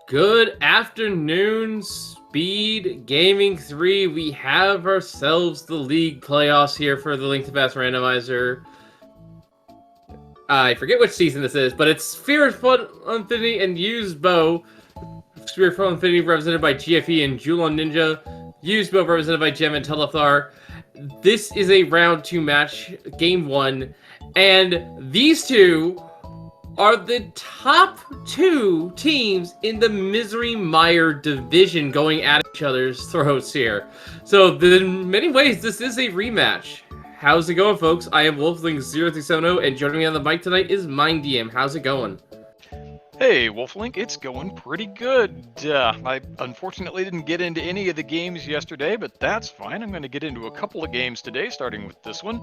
Good afternoon, Speed Gaming 3. We have ourselves the league playoffs here for the Link to Pass Randomizer. I forget which season this is, but it's Sphere-FUNity and Usedbow. Sphere-FUNity represented by GFE and Julon Ninja. Usedbow represented by Gem and Telethar. This is a round 2 match, game 1, and these two are the top 2 teams in the Misery Mire division going at each other's throats here. So in many ways, this is a rematch. How's it going, folks? I am Wolfling0370, and joining me on the mic tonight is MindDM. How's it going? Hey, Wolflink, it's going pretty good. I unfortunately didn't get into any of the games yesterday, but that's fine. I'm going to get into a couple of games today, starting with this one.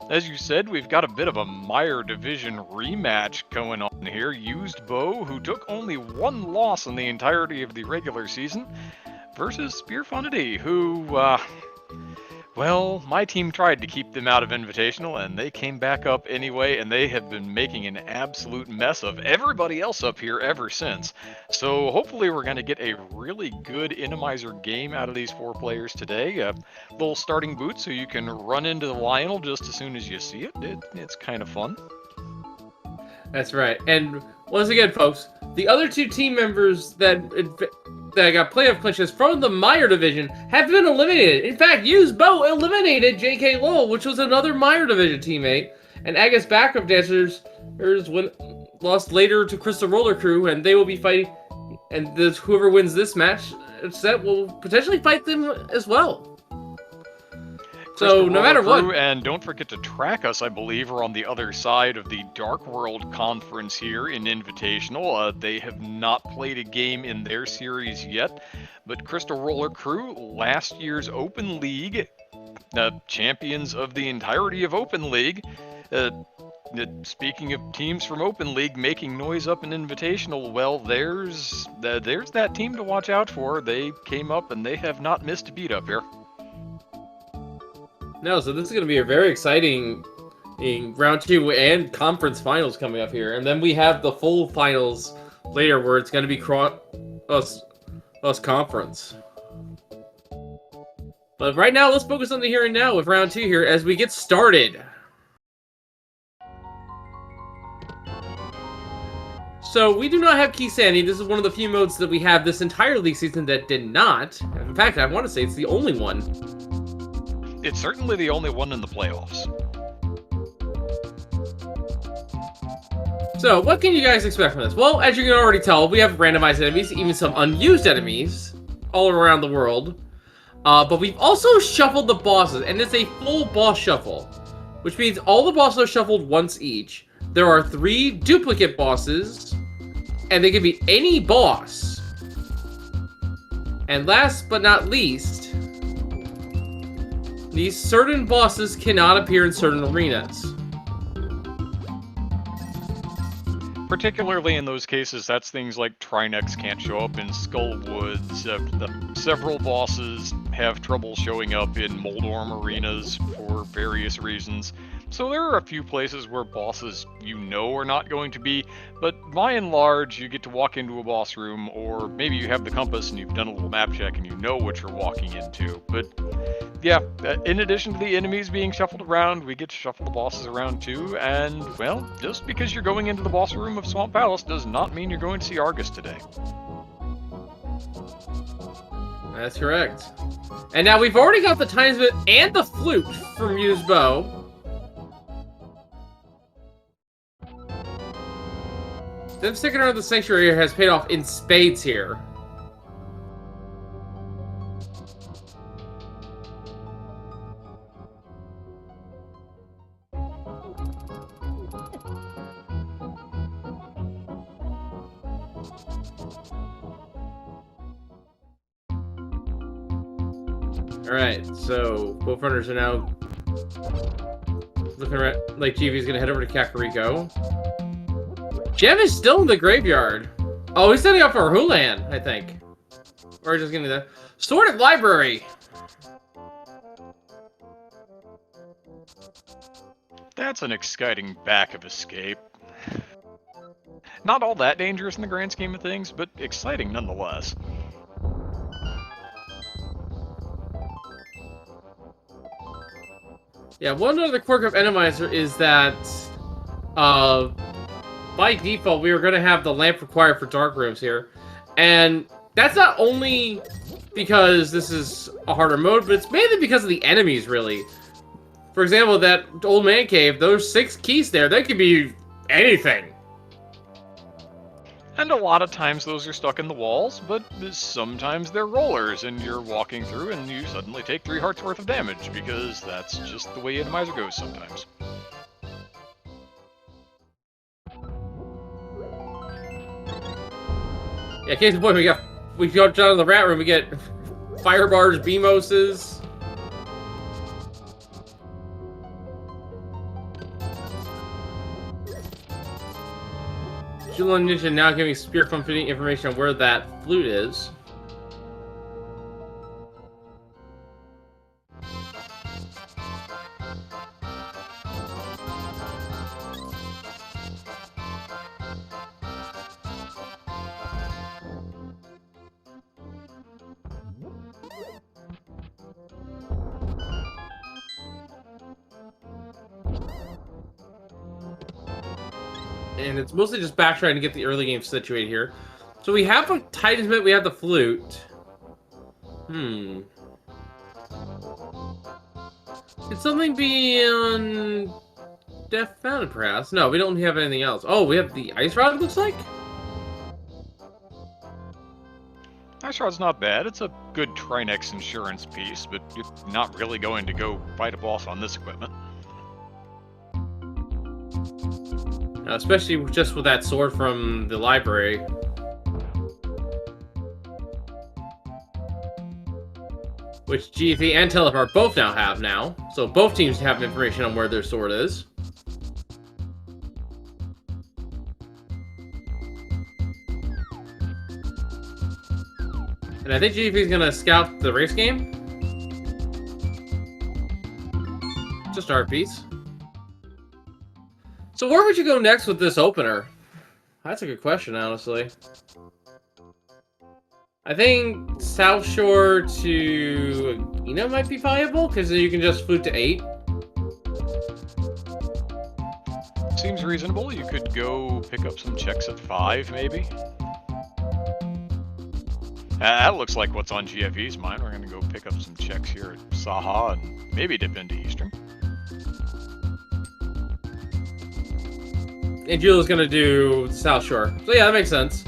As you said, we've got a bit of a Mire Division rematch going on here. Usedbow, who took only 1 loss in the entirety of the regular season, versus Sphere-FUNity, who, well, my team tried to keep them out of Invitational, and they came back up anyway, and they have been making an absolute mess of everybody else up here ever since. So hopefully we're going to get a really good Randomizer game out of these 4 players today. Little starting boot so you can run into the Lionel just as soon as you see it. It's kind of fun. That's right. And once again, folks, the other 2 team members that got playoff clinches from the Mire division have been eliminated. In fact, Usedbow eliminated JK Lowell, which was another Mire division teammate. And Aga's backup dancers lost later to Crystal Roller Crew, and they will be fighting. And whoever wins this match set will potentially fight them as well. So no matter what, and don't forget to track us. I believe are on the other side of the Dark World Conference here in Invitational. They have not played a game in their series yet, but Crystal Roller Crew, last year's Open League champions of the entirety of Open League. Speaking of teams from Open League making noise up in Invitational, well, there's that team to watch out for. They came up and they have not missed a beat up here. No, so this is going to be a very exciting round 2 and conference finals coming up here. And then we have the full finals later where it's going to be us conference. But right now, let's focus on the here and now with round 2 here as we get started. So we do not have Key Sandy. This is one of the few modes that we have this entire league season that did not. In fact, I want to say it's the only one. It's certainly the only one in the playoffs. So, what can you guys expect from this? Well, as you can already tell, we have randomized enemies, even some unused enemies, all around the world. But we've also shuffled the bosses, and it's a full boss shuffle, which means all the bosses are shuffled once each. There are 3 duplicate bosses, and they can be any boss. And last but not least, these certain bosses cannot appear in certain arenas. Particularly in those cases, that's things like Trinex can't show up in Skullwoods. Several bosses have trouble showing up in Moldorm arenas for various reasons. So there are a few places where bosses are not going to be, but by and large, you get to walk into a boss room, or maybe you have the compass and you've done a little map check and you know what you're walking into. But yeah, in addition to the enemies being shuffled around, we get to shuffle the bosses around too, and, well, just because you're going into the boss room of Swamp Palace does not mean you're going to see Argus today. That's correct. And now we've already got the Tines Bit and the Flute from Usedbow. Them sticking around the Sanctuary here has paid off in spades here. Alright, so both runners are now looking like GV's gonna head over to Kakariko. Gem is still in the graveyard. Oh, he's setting up for Hulan, I think. Or just getting the Sorted Library. That's an exciting back of escape. Not all that dangerous in the grand scheme of things, but exciting nonetheless. Yeah, one other quirk of Randomizer is that, by default, we were going to have the lamp required for dark rooms here. And that's not only because this is a harder mode, but it's mainly because of the enemies, really. For example, that old man cave, those 6 keys there, they could be anything. And a lot of times those are stuck in the walls, but sometimes they're rollers, and you're walking through and you suddenly take 3 hearts worth of damage, because that's just the way Randomizer goes sometimes. Yeah, case in point, we got down in the rat room, we get fire bars, beamoses. Julon Ninja now giving Sphere-FUNity information on where that flute is. And it's mostly just backtracking to get the early game situated here. So we have a Titan's Mitt, we have the flute. Could something be on Death Fountain, perhaps? No, we don't have anything else. Oh, we have the Ice Rod, it looks like? Ice Rod's not bad. It's a good Trinex insurance piece, but you're not really going to go fight a boss on this equipment. Especially just with that sword from the library. Which GFE and Telefar both now have now. So both teams have information on where their sword is. And I think GFE is going to scout the race game. It's a start piece. So where would you go next with this opener? That's a good question, honestly. I think South Shore to Agena might be viable, because then you can just flute to 8. Seems reasonable. You could go pick up some checks at 5, maybe. That looks like what's on GFE's mind. We're going to go pick up some checks here at Saha and maybe dip into Eastern. And Julia's gonna do South Shore. So yeah, that makes sense.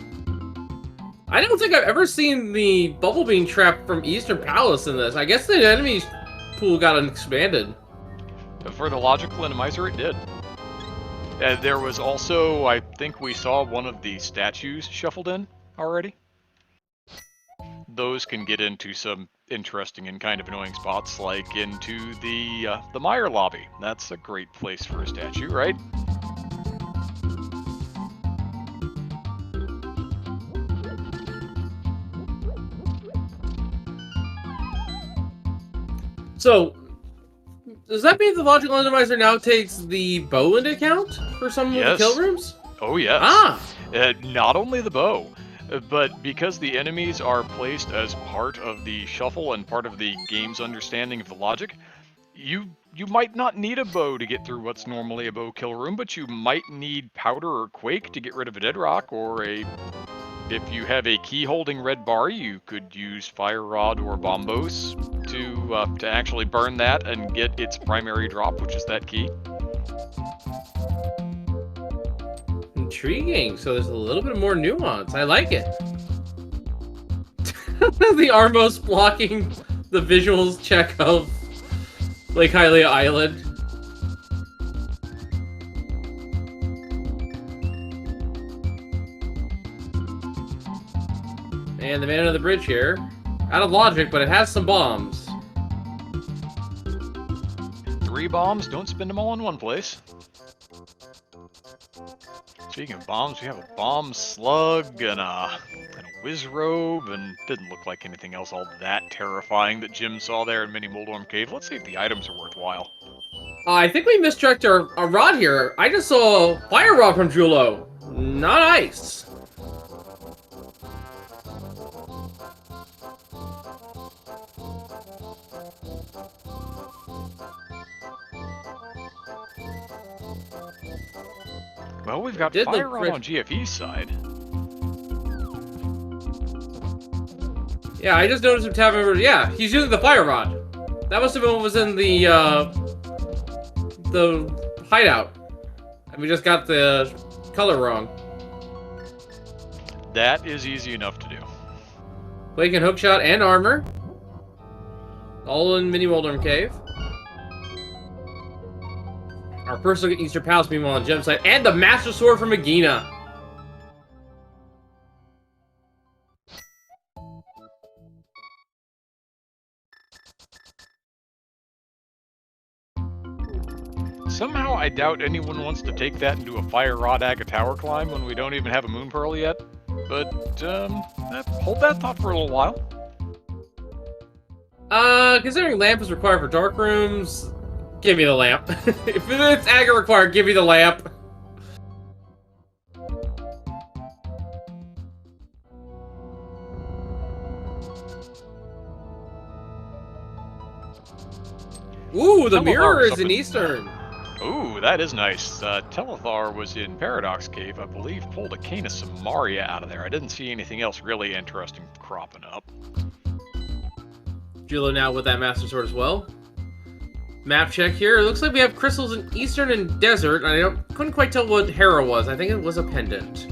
I don't think I've ever seen the Bubble Bean trap from Eastern Palace in this. I guess the enemy pool got expanded. For the logical Randomizer, it did. There was also, I think we saw one of the statues shuffled in already. Those can get into some interesting and kind of annoying spots, like into the Meyer lobby. That's a great place for a statue, right? So, does that mean the logical randomizer now takes the bow into account for some of the kill rooms? Oh, yes. Ah! Not only the bow, but because the enemies are placed as part of the shuffle and part of the game's understanding of the logic, you might not need a bow to get through what's normally a bow kill room, but you might need powder or quake to get rid of a dead rock, or if you have a key-holding red bar, you could use fire rod or bombos to actually burn that and get its primary drop, which is that key. Intriguing. So there's a little bit more nuance. I like it. The Armos blocking the visuals check of Lake Hylia Island. And the man under the bridge here. Out of logic, but it has some bombs. 3 bombs, don't spend them all in one place. Speaking of bombs, we have a bomb slug and a whiz robe, and didn't look like anything else all that terrifying that Jim saw there in Mini Moldorm Cave. Let's see if the items are worthwhile. I think we mischecked our rod here. I just saw a fire rod from Julo. Nice! Well, we've got Did look fire pretty- on GFE's side. Yeah, I just noticed him tapping over. Yeah, he's using the fire rod. That must have been what was in the hideout. And we just got the color wrong. That is easy enough to do. Quake and hookshot and armor. All in Mini Moldorm Cave. Our personal Easter Palace, meanwhile, on Gem site. And the Master Sword from Agina. Somehow I doubt anyone wants to take that and do a Fire Rod Aga Tower climb when we don't even have a Moon Pearl yet. But, hold that thought for a little while. Considering lamp is required for dark rooms, give me the lamp. If it's Aga required, give me the lamp. Ooh, the Telethar mirror is is up in in- Eastern. Ooh, that is nice. Telethar was in Paradox Cave, I believe, pulled a Canis Samaria out of there. I didn't see anything else really interesting cropping up. Julo now with that Master Sword as well. Map check here. It looks like we have crystals in Eastern and Desert. I couldn't quite tell what Hera was. I think it was a pendant.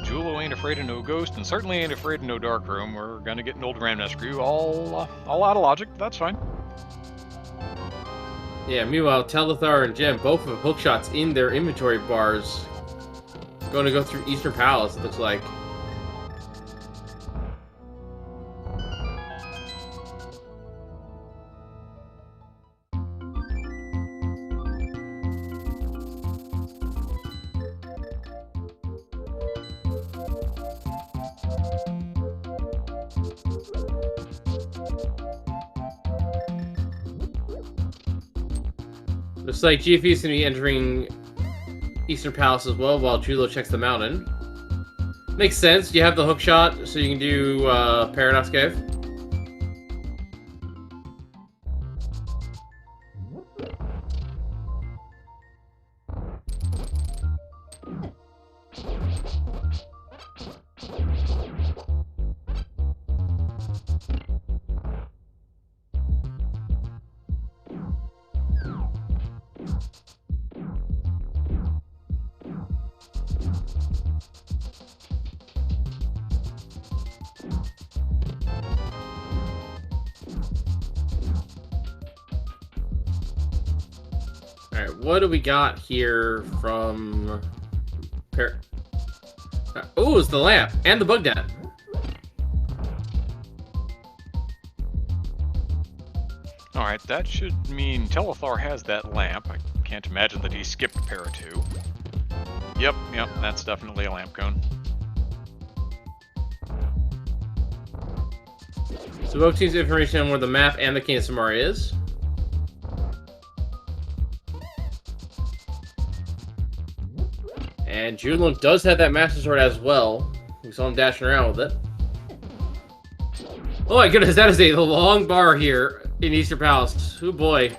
Julo ain't afraid of no ghost, and certainly ain't afraid of no dark room. We're gonna get an old Ramnest screw, all out of logic. That's fine. Yeah, meanwhile, Telethar and Gem both have hookshots in their inventory bars. Going to go through Eastern Palace, it looks like. Looks like GFE is going to be entering Eastern Palace as well while Julo checks the mountain. Makes sense. You have the hook shot, so you can do Paradox Cave. Alright, what do we got here from... Oh, it's the lamp and the bug net. Alright, that should mean Telethar has that lamp. I can't imagine that he skipped Para 2. Yep, that's definitely a lamp cone. So both teams have information on where the map and the Canis Samaria is. And Junlun does have that Master Sword as well. We saw him dashing around with it. Oh my goodness, that is a long bar here in Eastern Palace. Oh boy.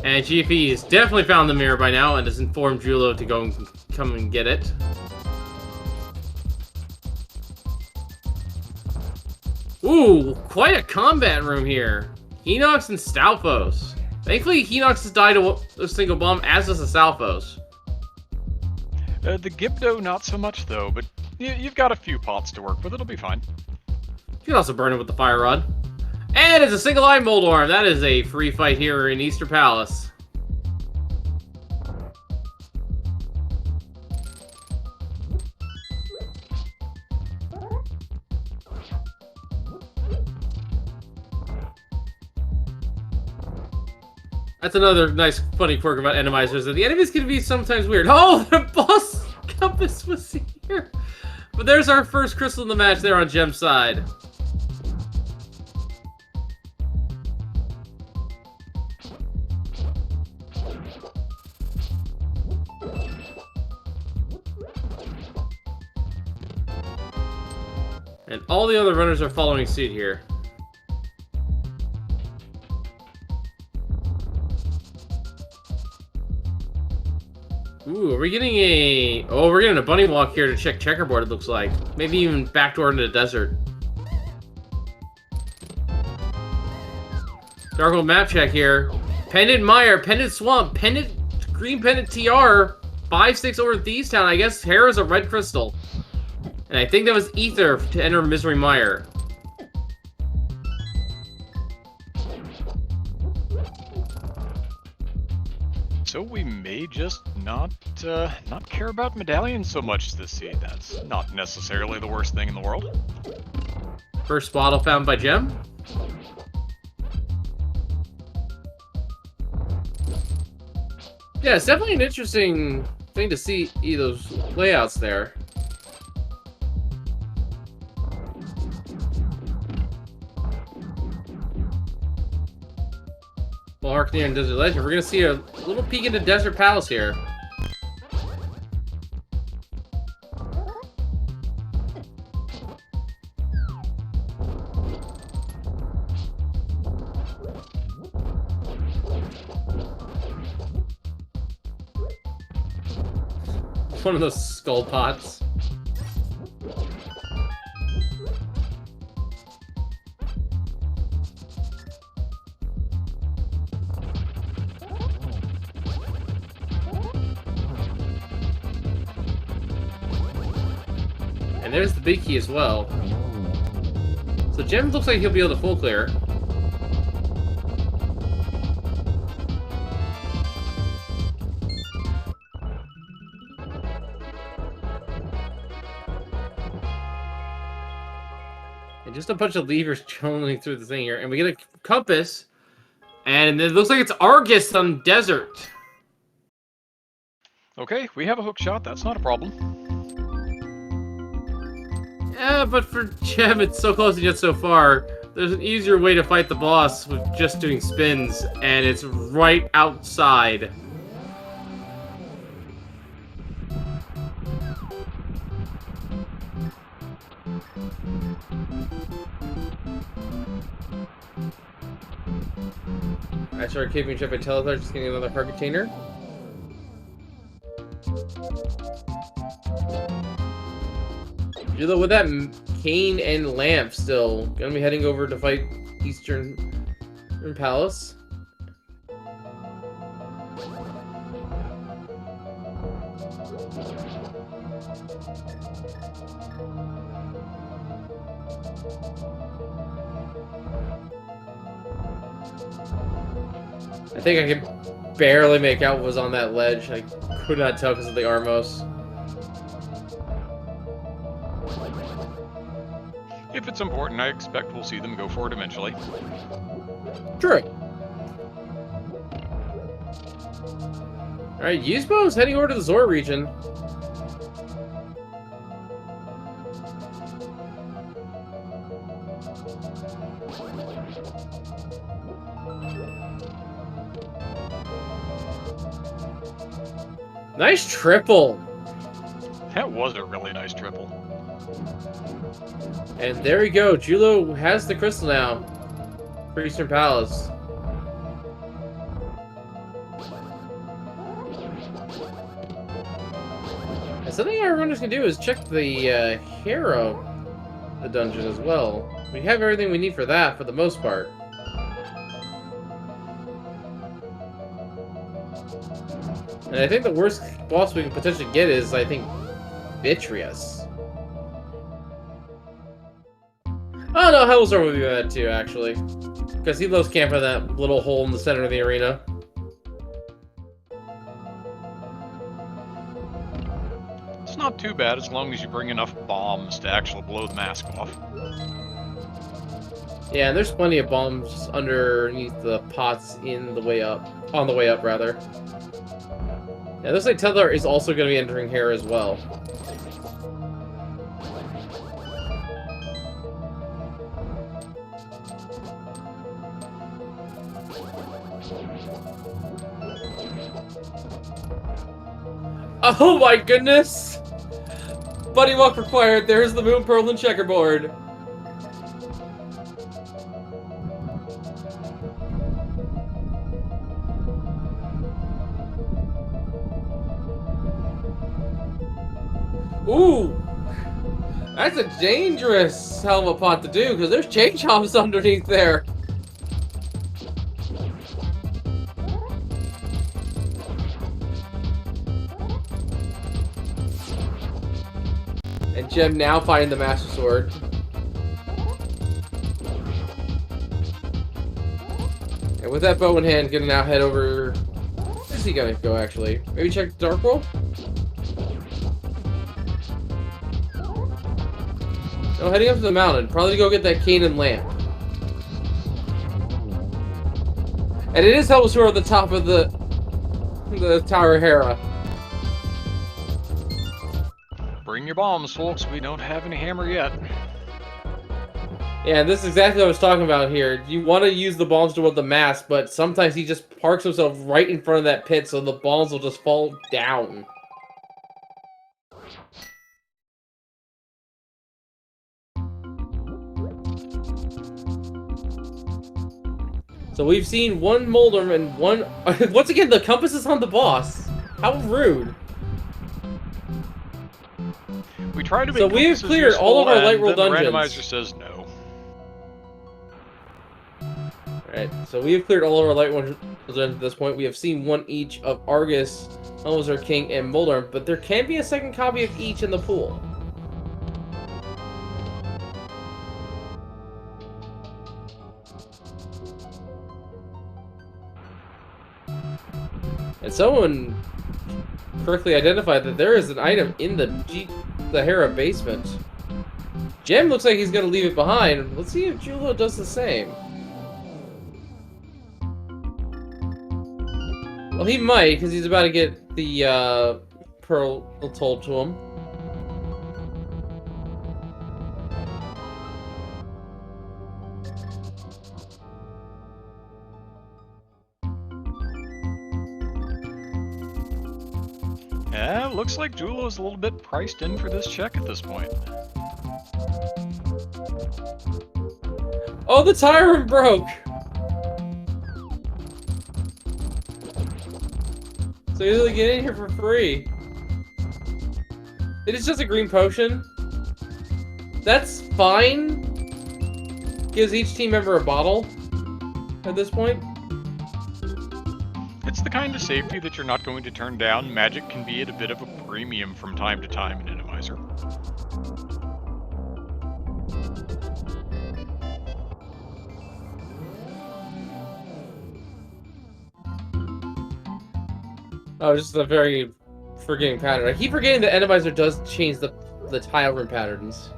And GFE has definitely found the mirror by now and has informed Julo to go and come and get it. Ooh, quite a combat room here. Hinox and Stalfos. Thankfully, Hinox has died a single bomb, as does the Stalfos. The Gibdo, not so much though, but you've got a few pots to work with. It'll be fine. You can also burn it with the Fire Rod. And it's a single-eye Moldorm. That is a free fight here in Easter Palace. That's another nice, funny quirk about Randomizers, that the enemies can be sometimes weird. Oh, the boss compass was here! But there's our first crystal in the match there on Gem's side. And all the other runners are following suit here. Ooh, are we getting a... Oh, we're getting a bunny walk here to check checkerboard, it looks like. Maybe even backdoor into the desert. Darkhold map check here. Pendant Mire, Pendant Swamp, Pendant... Green Pendant TR. 5-6 over Thieves Town. I guess Hera's a red crystal. And I think that was Ether to enter Misery Mire. So we may just not care about medallions so much this seed. That's not necessarily the worst thing in the world. First bottle found by Gem. Yeah, it's definitely an interesting thing to see those layouts there. Well, Arcnear and Desert Legend, we're gonna see a little peek into Desert Palace here. One of those skull pots. And there's the big key as well. So Gem looks like he'll be able to full clear. And just a bunch of levers channeling through the thing here. And we get a compass. And it looks like it's Argus on Desert. Okay, we have a hook shot. That's not a problem. Yeah, but for Gem, it's so close and yet so far. There's an easier way to fight the boss with just doing spins, and it's right outside. I started keeping ship by Telethar, just getting another heart container. With that cane and lamp still, gonna be heading over to fight Eastern Palace. I think I could barely make out what was on that ledge. I could not tell because of the Armos. If it's important, I expect we'll see them go for it eventually. True. Alright, Usedbow is heading over to the Zor region. Nice triple. That was a really nice triple. And there we go. Julo has the crystal now for Eastern Palace. And something our runners can do is check the Hero, the dungeon as well. We have everything we need for that for the most part. And I think the worst boss we can potentially get is, I think, Vitreous. Oh no, Hellstar would be bad too, actually. Because he loves camping that little hole in the center of the arena. It's not too bad as long as you bring enough bombs to actually blow the mask off. Yeah, there's plenty of bombs just underneath the pots in the way up. On the way up, rather. Yeah, looks like Tether is also going to be entering here as well. Oh my goodness! Buddy walk required. There's the moon pearl and checkerboard. Ooh! That's a dangerous hell of a pot to do, because there's chain chomps underneath there. And Gem now finding the Master Sword. And with that bow in hand, gonna now head over... Where's he gonna go, actually? Maybe check the Dark World? No, heading up to the mountain. Probably to go get that cane and lamp. And it is Helmsword at the top of the Tower of Hera. Bring your bombs, folks. We don't have any hammer yet. Yeah, this is exactly what I was talking about here. You want to use the bombs to hold the mass, but sometimes he just parks himself right in front of that pit, so the bombs will just fall down. So we've seen one Moldorm and one... Once again, the compass is on the boss. How rude. We try to make so we've cleared useful, all of our light and world then dungeons. The randomizer says no. Alright, so we have cleared all of our light world dungeons at this point. We have seen one each of Argus, Helmsword King, and Moldorm, but there can be a second copy of each in the pool. And someone correctly identified that there is an item in the Hera basement. Gem looks like he's going to leave it behind. Let's see if Julo does the same. Well, he might, because he's about to get the pearl told to him. Yeah, looks like Julo's a little bit priced in for this check at this point. Oh, the tyrant broke! So he's gonna get in here for free. It is just a green potion. That's fine. Gives each team member a bottle at this point. It's the kind of safety that you're not going to turn down. Magic can be at a bit of a premium from time to time in Randomizer. Oh, just a very forgetting pattern. I keep forgetting that Randomizer does change the tile room patterns.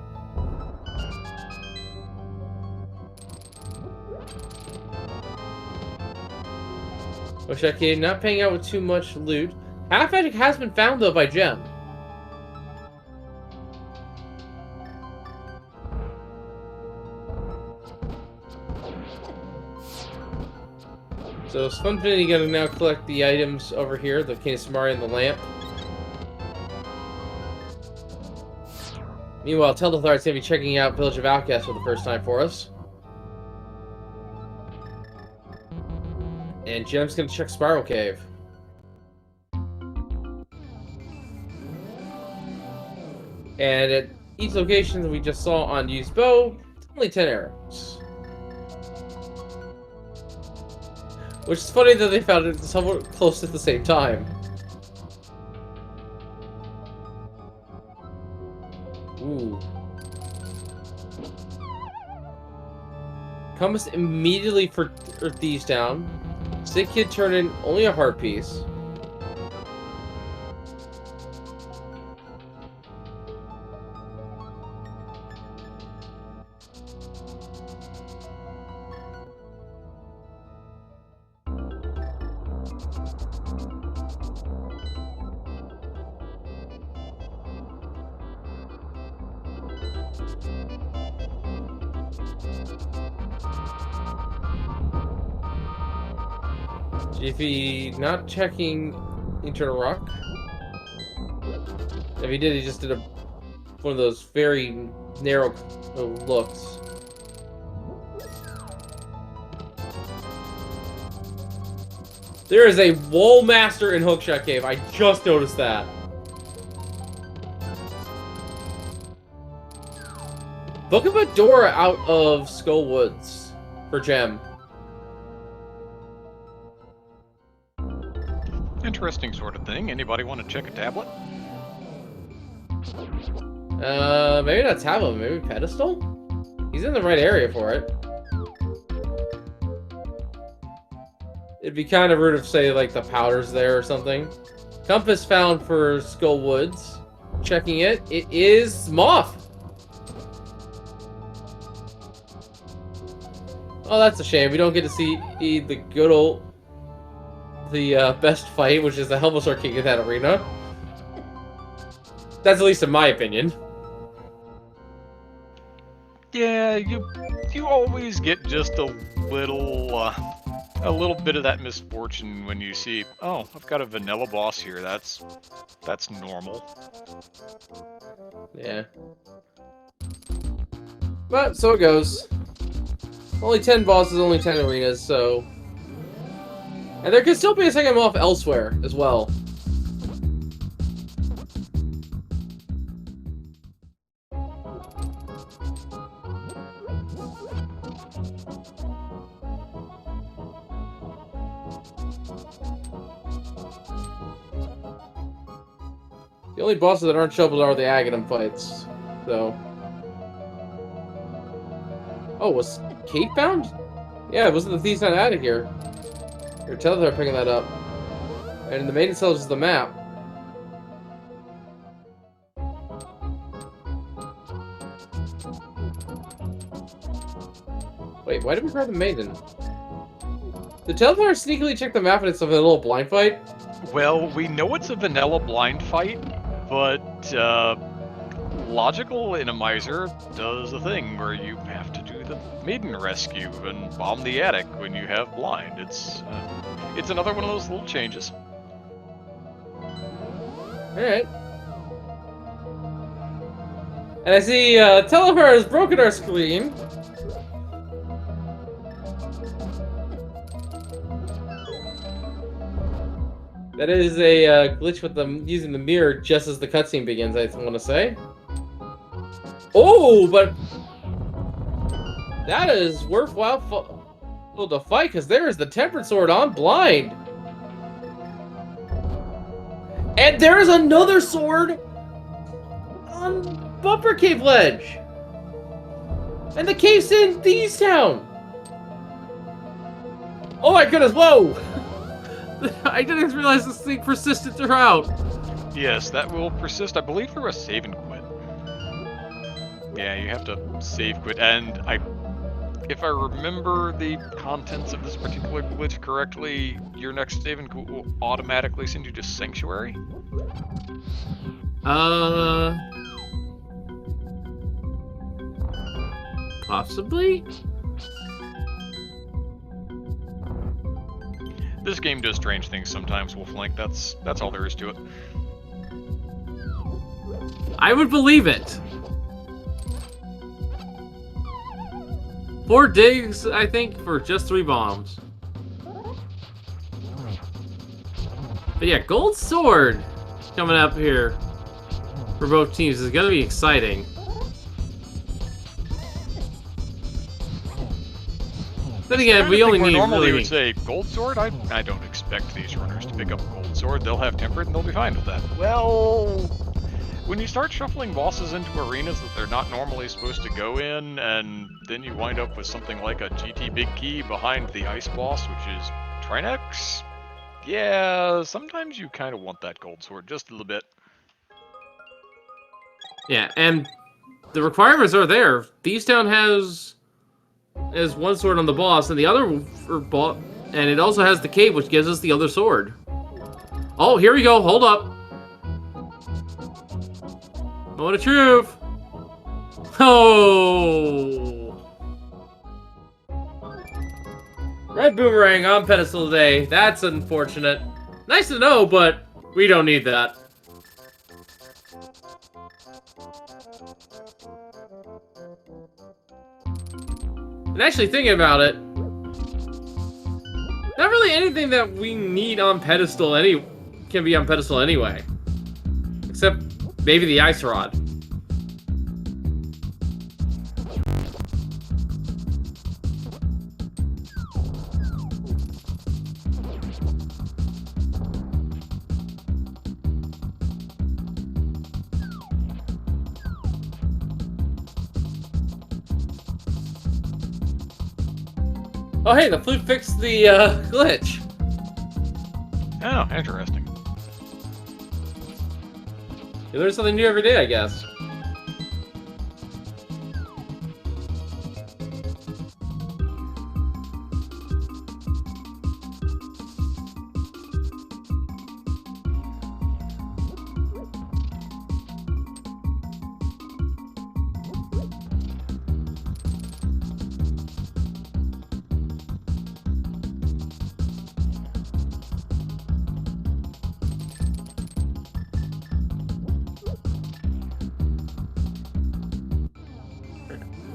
Oshaki, not paying out with too much loot. Half magic has been found though by Gem. So Sphere-FUNity gonna now collect the items over here, the Cane of Samari and the lamp. Meanwhile, Telethard's gonna be checking out Village of Outcasts for the first time for us. And Gem's gonna check Spiral Cave. And at each location that we just saw on Usedbow, only 10 arrows. Which is funny that they found it somewhat close at the same time. Ooh. Compass immediately for these down. Sick Kid turned in only a heart piece. If he not checking internal rock. If he did, he just did one of those very narrow looks. There is a wall master in Hookshot Cave. I just noticed that. Book of a door out of Skull Woods for Gem. Interesting sort of thing. Anybody want to check a tablet? Maybe not tablet, maybe pedestal? He's in the right area for it. It'd be kind of rude to say, like, the powder's there or something. Compass found for Skull Woods. Checking it. It is Moth. Oh, that's a shame. We don't get to see the good old... the best fight, which is the Helvosaur King in that arena. That's at least in my opinion. Yeah, you always get just a little bit of that misfortune when you see, oh, I've got a vanilla boss here. That's normal. Yeah. But so it goes. Only 10 bosses, only 10 arenas, so... And there could still be a second Moth elsewhere, as well. The only bosses that aren't shovels are the Aghanim fights, so... Oh, was Kate bound? Yeah, wasn't the thief's not out of here. Your Telether picking that up. And the maiden sells us the map. Wait, why did we grab the maiden? Did Telether sneakily check the map and it's a little blind fight? Well, we know it's a vanilla blind fight, but Logical Randomizer does a thing where you have to do the maiden rescue and bomb the attic when you have blind. It's another one of those little changes. Alright. And I see Telefer has broken our screen. That is a glitch with them using the mirror just as the cutscene begins, I want to say. Oh, but that is worthwhile to fight, because there is the Tempered Sword on blind. And there is another sword on Bumper Cave Ledge. And the cave's in Thieves Town. Oh my goodness, whoa! I didn't realize this thing persisted throughout. Yes, that will persist, I believe, through a save and quit. Yeah, you have to save quit, and if I remember the contents of this particular glitch correctly, your next save and quit will automatically send you to Sanctuary? Possibly? This game does strange things sometimes, Wolflink. That's all there is to it. I would believe it. 4 digs, I think, for just 3 bombs. But yeah, Gold Sword coming up here for both teams is going to be exciting. Then again, we only need normally really... would say Gold Sword. I don't expect these runners to pick up Gold Sword. They'll have Tempered and they'll be fine with that. Well, when you start shuffling bosses into arenas that they're not normally supposed to go in, and then you wind up with something like a GT Big Key behind the ice boss, which is Trinex, yeah, sometimes you kind of want that Gold Sword just a little bit. Yeah, and the requirements are there. Thieves Town has has one sword on the boss, and the other for boss, and it also has the cape, which gives us the other sword. Oh, here we go. Hold up. Moment of truth. Oh. Red boomerang on pedestal today. That's unfortunate. Nice to know, but we don't need that. And actually thinking about it, not really anything that we need on pedestal can be on pedestal anyway. Except maybe the ice rod. Oh hey, the flute fixed the glitch. Oh, interesting. You learn something new every day, I guess.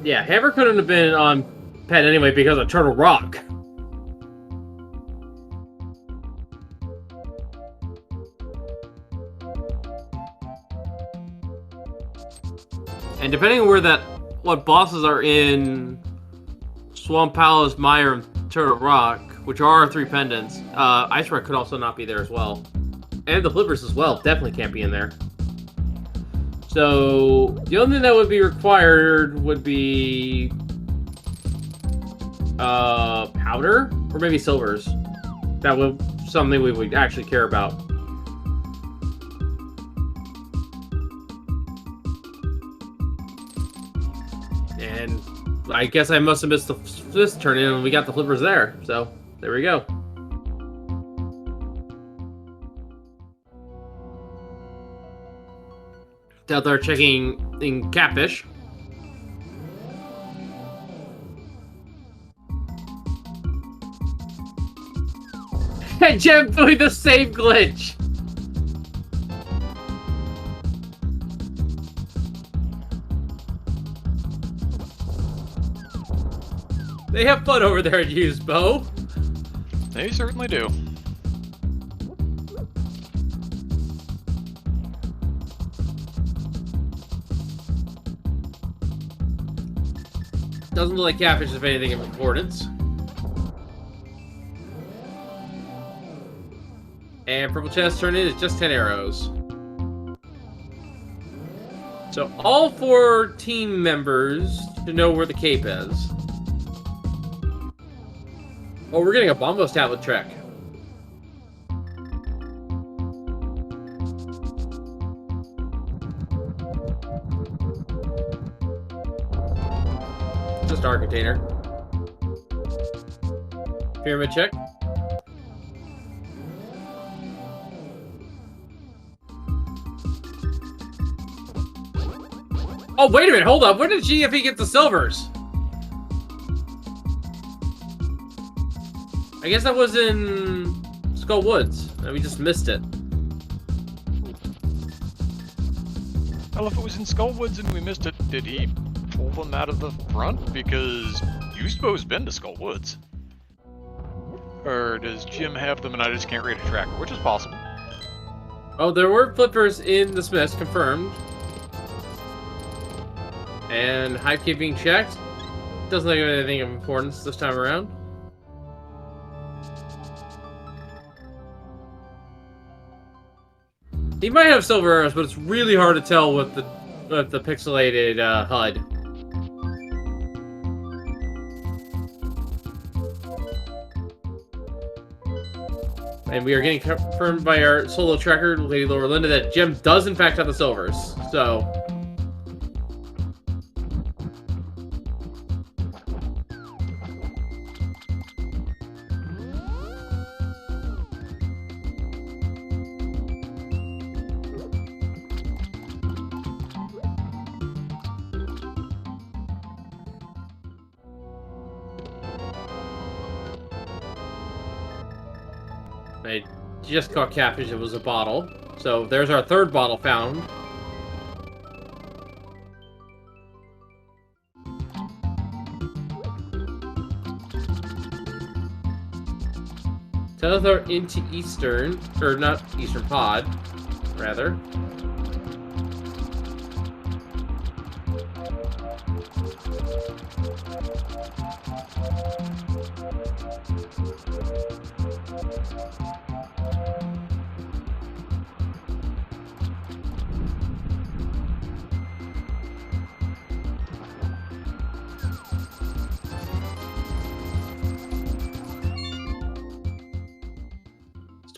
Yeah, Hammer couldn't have been on Pet anyway because of Turtle Rock. And depending on what bosses are in Swamp Palace, Mire, and Turtle Rock, which are our 3 pendants, Ice Rock could also not be there as well. And the Flippers as well, definitely can't be in there. So, the only thing that would be required would be powder or maybe silvers. That would something we would actually care about. And I guess I must have missed this turn in and we got the flippers there. So, there we go. Out there checking in Catfish. And Gem doing the same glitch. They have fun over there at Usedbow. They certainly do. Doesn't look like Catfish is anything of importance. And Purple Chest turned in is just 10 arrows. So all 4 team members to know where the cape is. Oh, we're getting a Bombos tablet trick. Star container. Pyramid check. Oh, wait a minute, hold up. Where did GFE get the silvers? I guess that was in Skull Woods, and we just missed it. Well, if it was in Skull Woods and we missed it, did he pull them out of the front? Because Usedbow's been to Skull Woods. Or does Jim have them and I just can't read a tracker, which is possible. Oh, there were flippers in the Smiths, confirmed. And Hive Cape being checked. Doesn't look like anything of importance this time around. He might have silver arrows, but it's really hard to tell with the pixelated HUD. And we are getting confirmed by our solo tracker, Lady Laura Linda, that Jim does in fact have the silvers. So I just caught catfish. It was a bottle. So there's our third bottle found. Telethar into Eastern, or not Eastern Pod, rather.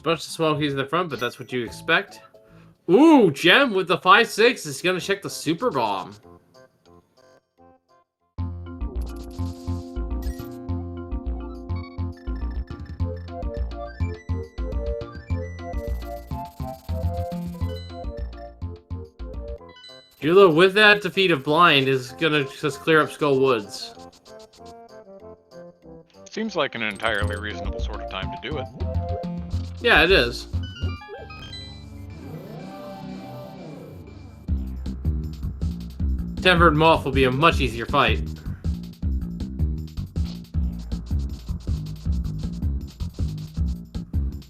Bunch of smokies in the front, but that's what you expect. Ooh, Gem with the 5-6 is gonna check the super bomb. Julo with that defeat of blind is gonna just clear up Skull Woods. Seems like an entirely reasonable sort of time to do it. Yeah, it is. Tempered Moth will be a much easier fight.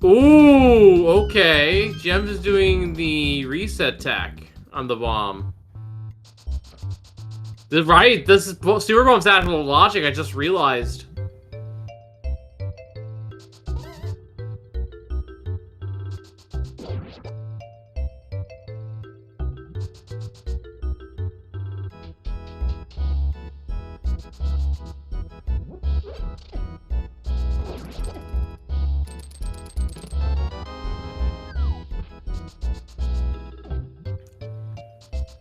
Ooh, okay. Gem is doing the reset tech on the bomb. Right, this is Super Bomb's actual logic, I just realized.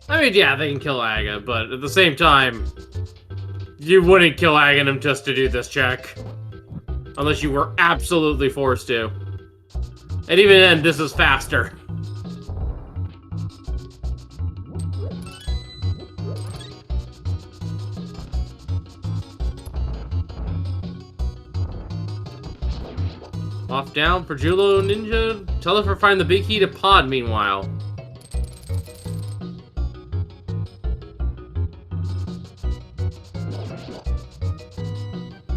I mean, yeah, they can kill Aga, but at the same time, you wouldn't kill Aghanim just to do this check. Unless you were absolutely forced to. And even then, this is faster. Off down for Julo Ninja. Tell her to find the big heated pod, meanwhile.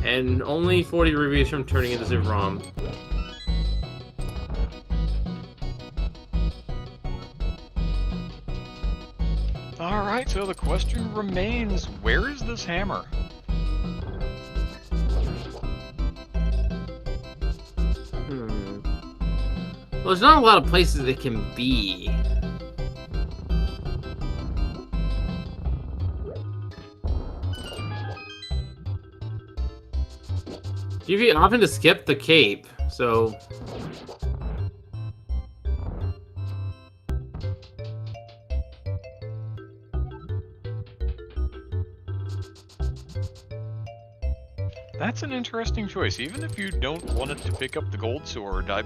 And only 40 reviews from turning into Super ROM. Alright, so the question remains, where is this hammer? Well, there's not a lot of places it can be. You often to skip the cape, so... That's an interesting choice. Even if you don't want it to pick up the gold sword, I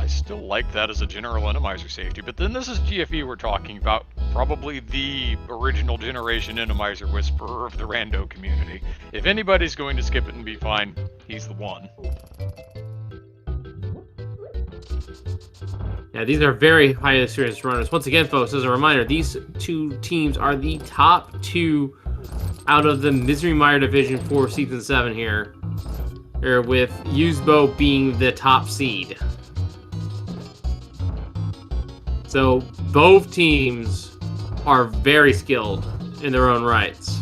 still like that as a general Randomizer safety. But then this is GFE we're talking about. Probably the original generation Randomizer whisperer of the rando community. If anybody's going to skip it and be fine, he's the one. Yeah, these are very high experienced runners. Once again, folks, as a reminder, these two teams are the top two out of the Misery Mire Division for Season 7 here. With Usedbow being the top seed. So, both teams are very skilled in their own rights.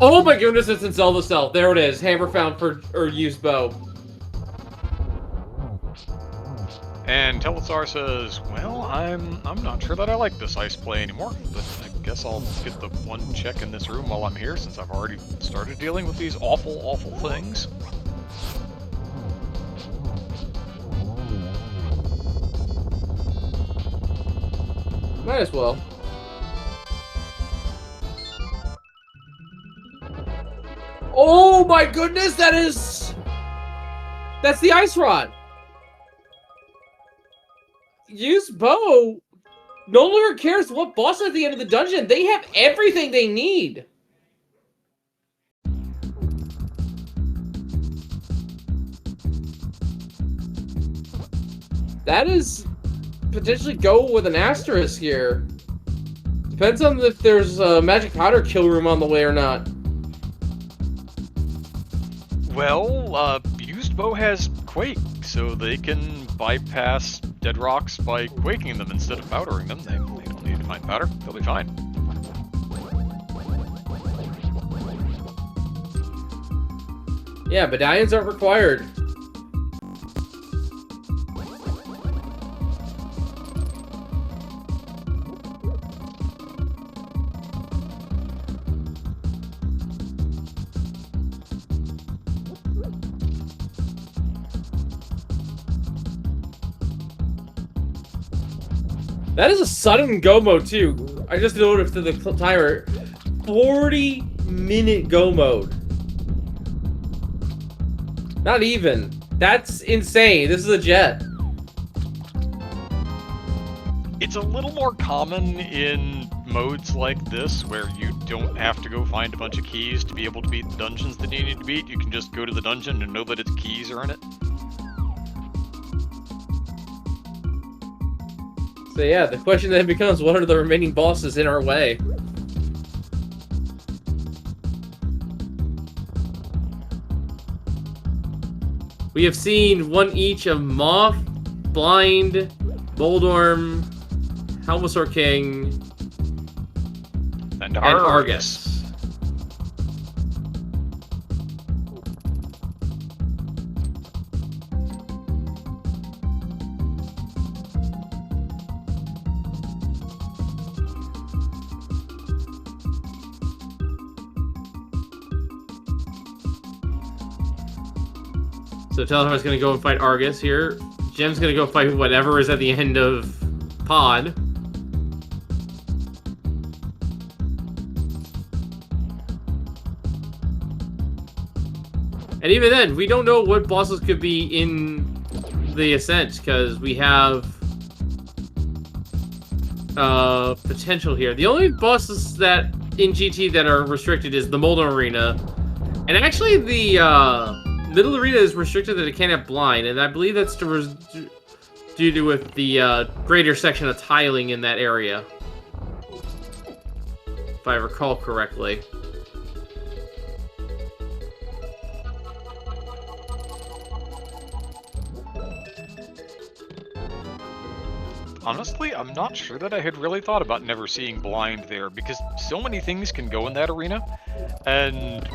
Oh my goodness, it's in Zelda Cell. There it is. Hammer found for Usedbow. And Telethar says, well, I'm not sure that I like this ice play anymore, but I guess I'll get the one check in this room while I'm here, since I've already started dealing with these awful, awful things. Might as well. Oh my goodness, that's the ice rod. Usedbow no longer cares what boss at the end of the dungeon. They have everything they need. That is potentially go with an asterisk here. Depends on if there's a magic powder kill room on the way or not. Well, Usedbow has Quake, so they can bypass dead rocks by quaking them instead of powdering them. They don't need to find powder. They'll be fine. Yeah, medallions aren't required. That is a sudden go mode too. I just noticed in the timer, 40-minute go mode. Not even. That's insane. This is a jet. It's a little more common in modes like this, where you don't have to go find a bunch of keys to be able to beat the dungeons that you need to beat. You can just go to the dungeon and know that its keys are in it. So yeah, the question then becomes, what are the remaining bosses in our way? We have seen one each of Moth, Blind, Boldorm, Helmasaur King, And Argus. So Teleport's gonna go and fight Argus here. Gem's gonna go fight whatever is at the end of Pod. And even then, we don't know what bosses could be in the Ascent, because we have potential here. The only bosses that in GT that are restricted is the Molten Arena. And actually the Middle Arena is restricted that it can't have blind, and I believe that's due to with the greater section of tiling in that area, if I recall correctly. Honestly, I'm not sure that I had really thought about never seeing blind there, because so many things can go in that arena, and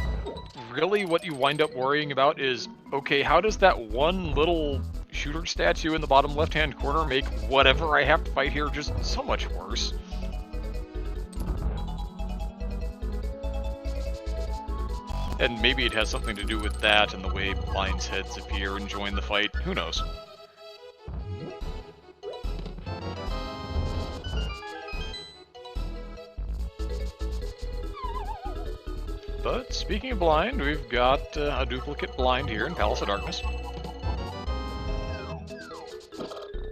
really what you wind up worrying about is, okay, how does that one little shooter statue in the bottom left-hand corner make whatever I have to fight here just so much worse? And maybe it has something to do with that and the way blind's heads appear and join the fight. Who knows? But speaking of blind, we've got a duplicate blind here in Palace of Darkness.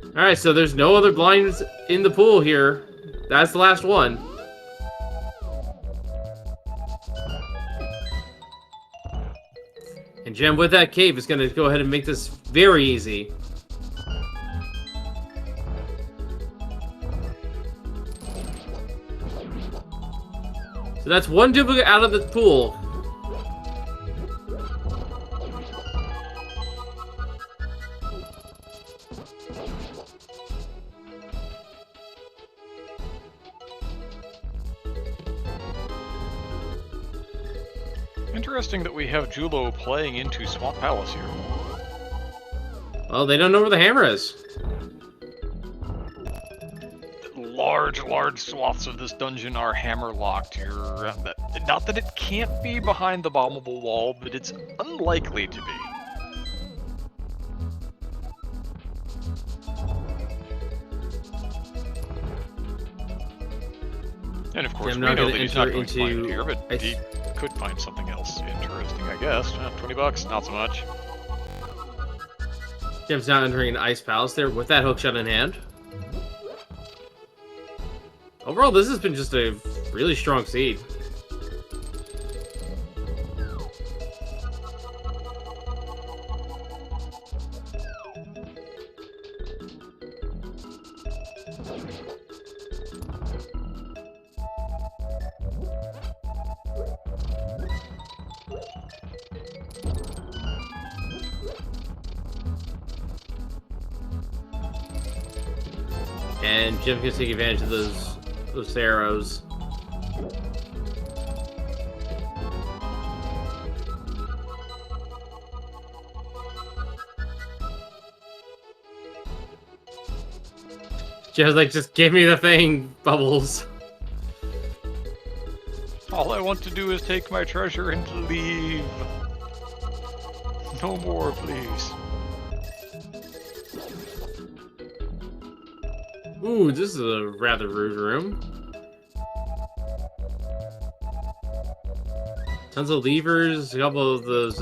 Alright, so there's no other blinds in the pool here. That's the last one. And Gem with that cave is going to go ahead and make this very easy. So that's one duplicate out of the pool. Interesting that we have Julo playing into Swamp Palace here. Well, they don't know where the hammer is. Large swaths of this dungeon are hammer-locked here. Not that it can't be behind the bombable wall, but it's unlikely to be. And of course, we know that he's not going to find here, but he could find something else interesting, I guess. $20, not so much. Gem's not entering an Ice Palace there with that hookshot in hand. Overall, this has been just a really strong seed. And Jim can take advantage of those arrows. Jim's like, just give me the thing, Bubbles. All I want to do is take my treasure and leave. No more, please. Ooh, this is a rather rude room. Tons of levers, a couple of those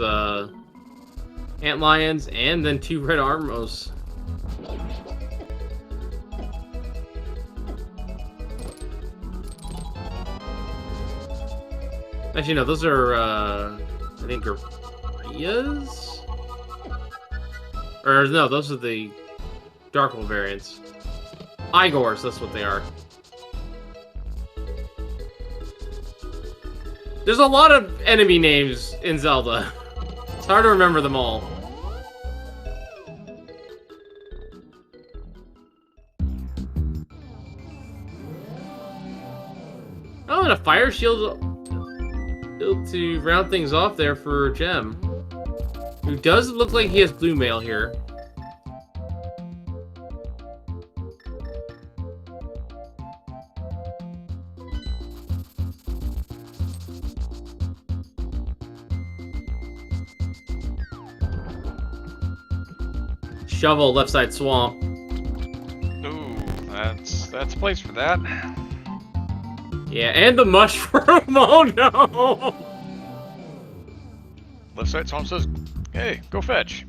antlions, and then 2 red armos. Actually, no, those are, I think, Arias? Or, no, those are the Darkwold variants. Igors, that's what they are. There's a lot of enemy names in Zelda. It's hard to remember them all. Oh, and a fire shield to round things off there for Gem. Who does look like he has blue mail here. Shovel, left side swamp. Ooh, that's a place for that. Yeah, and the mushroom. Oh no! Left side swamp says, "Hey, go fetch."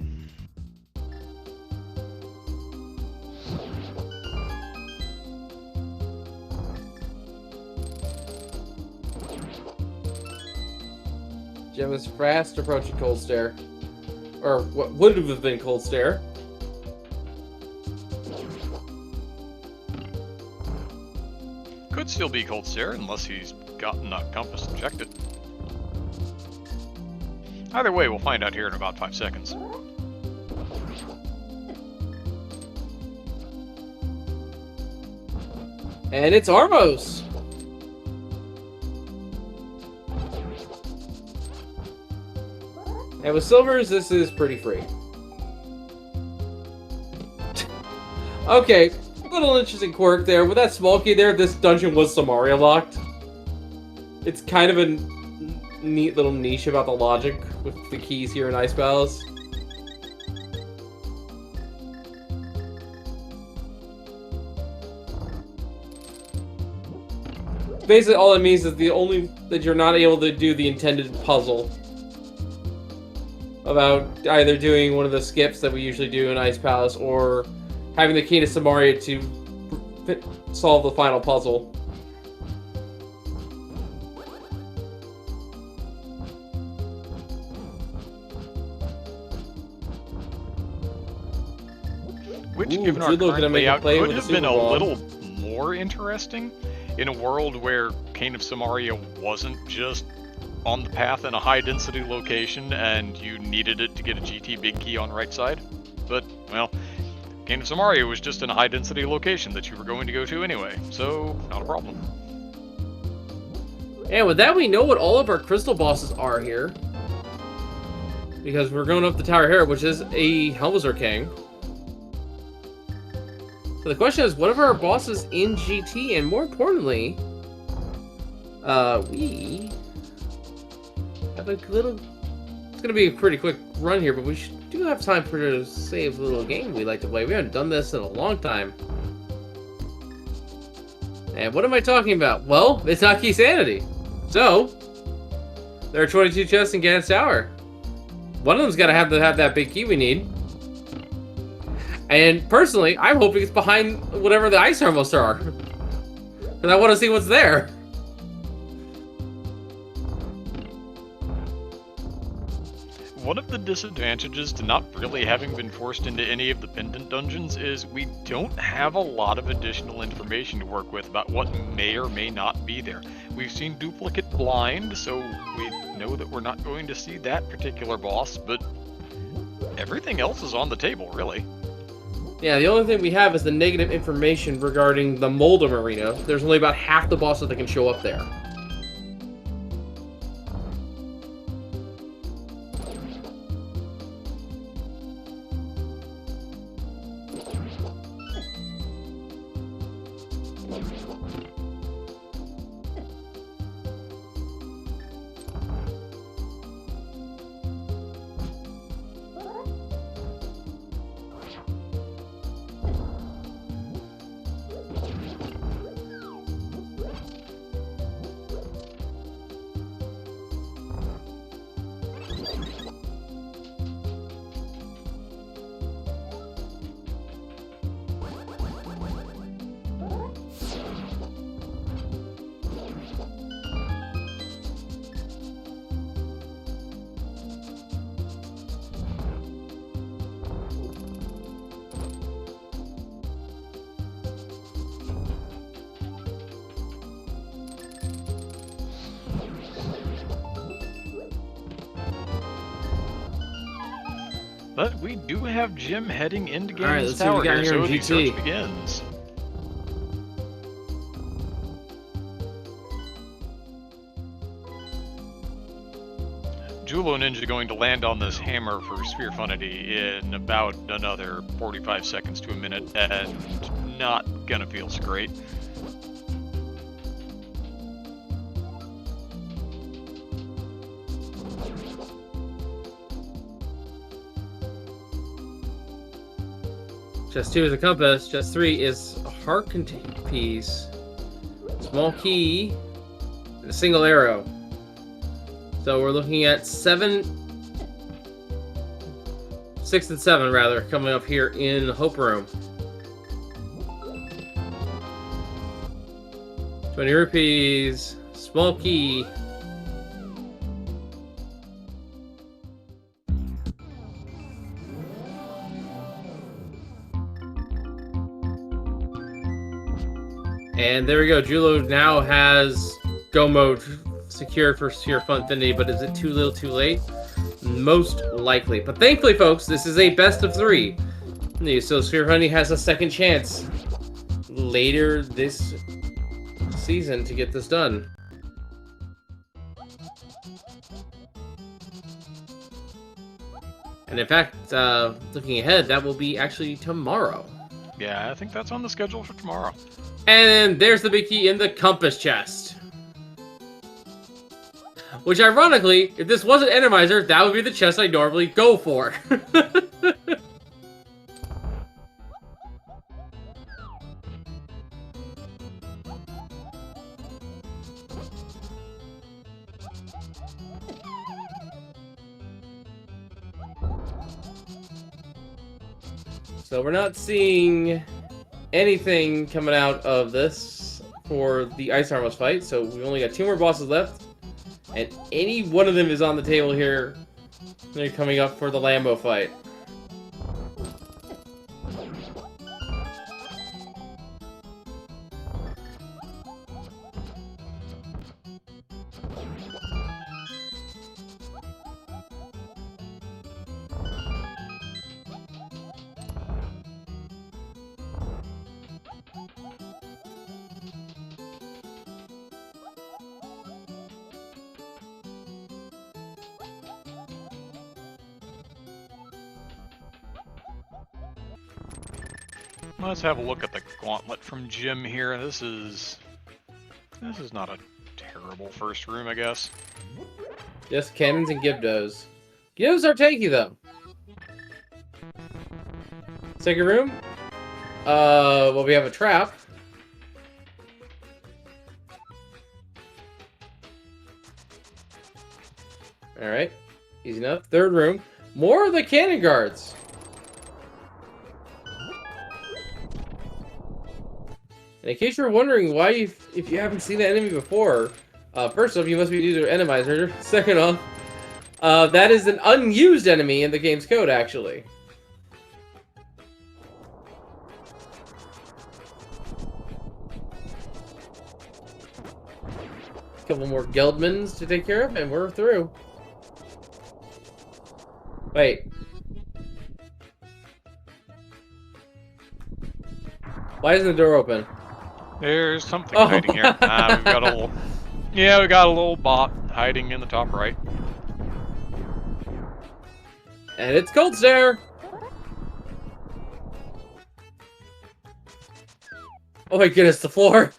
Gem is fast approaching Cold Stare. Or what would have been Cold Stare. Could still be Cold Stare unless he's gotten that compass injected. Either way, we'll find out here in about 5 seconds. And it's Armos! And with silvers, this is pretty free. Okay, little interesting quirk there. With that small key there, this dungeon was Samaria locked. It's kind of a neat little niche about the logic with the keys here in Ice Palace. Basically, all it means is that you're not able to do the intended puzzle about either doing one of the skips that we usually do in Ice Palace or having the key to Samaria to solve the final puzzle. Which, Ooh, given our Judo current gonna make a layout, play could with have the been a Super Bomb. little more interesting in a world where Cane of Samaria wasn't just on the path in a high-density location and you needed it to get a GT big key on right side. But, well, Cane of Samaria was just in a high-density location that you were going to go to anyway, so not a problem. And with that, we know what all of our crystal bosses are here. Because we're going up the Tower here, which is a Helmazar King. So the question is, what are our bosses in GT? And more importantly, we have a little... It's going to be a pretty quick run here, but we do have time for to save a little game we like to play. We haven't done this in a long time. And what am I talking about? Well, it's not Key Sanity. So, there are 22 chests in Ganon's Tower. One of them's got to have that big key we need. And personally, I'm hoping it's behind whatever the ice armos are. And I want to see what's there. One of the disadvantages to not really having been forced into any of the pendant dungeons is we don't have a lot of additional information to work with about what may or may not be there. We've seen duplicate blind, so we know that we're not going to see that particular boss, but everything else is on the table, really. Yeah, the only thing we have is the negative information regarding the Moldum Arena. There's only about half the bosses that can show up there. But we do have Jim heading into All right, Galen's let's see what Tower we got here, here so in the GT. search begins. Julo Ninja going to land on this hammer for Sphere-FUnity in about another 45 seconds to a minute, and not gonna feel so great. Chest 2 is a compass. Chest 3 is a heart contained piece. Small key. And a single arrow. So we're looking at 6 and 7 rather, coming up here in the Hope Room. 20 rupees. Small key. And there we go. Julo now has go mode secured for Sphere-FUnity, but is it too little too late? Most likely. But thankfully, folks, this is a best of 3. So Sphere-FUnity has a second chance later this season to get this done. And in fact, looking ahead, that will be actually tomorrow. Yeah, I think that's on the schedule for tomorrow. And there's the big key in the compass chest. Which, ironically, if this wasn't Randomizer, that would be the chest I normally go for. So we're not seeing anything coming out of this for the Ice Armos fight, so we only got 2 more bosses left, and any one of them is on the table here. They're coming up for the Lambo fight. Let's have a look at the gauntlet from Jim here. This is not a terrible first room, I guess. Just cannons and Gibdos. Gibdos are tanky, though. Second room. Well, we have a trap. Alright. Easy enough. Third room. More of the cannon guards. And in case you're wondering why, if you haven't seen that enemy before, first off, you must be a user Randomizer. Second off, that is an unused enemy in the game's code, actually. Couple more Geldmans to take care of, and we're through. Wait. Why isn't the door open? There's something hiding here. We've got a little... Yeah, we got a little bot hiding in the top right. And it's Cold Stare! Oh my goodness, the floor!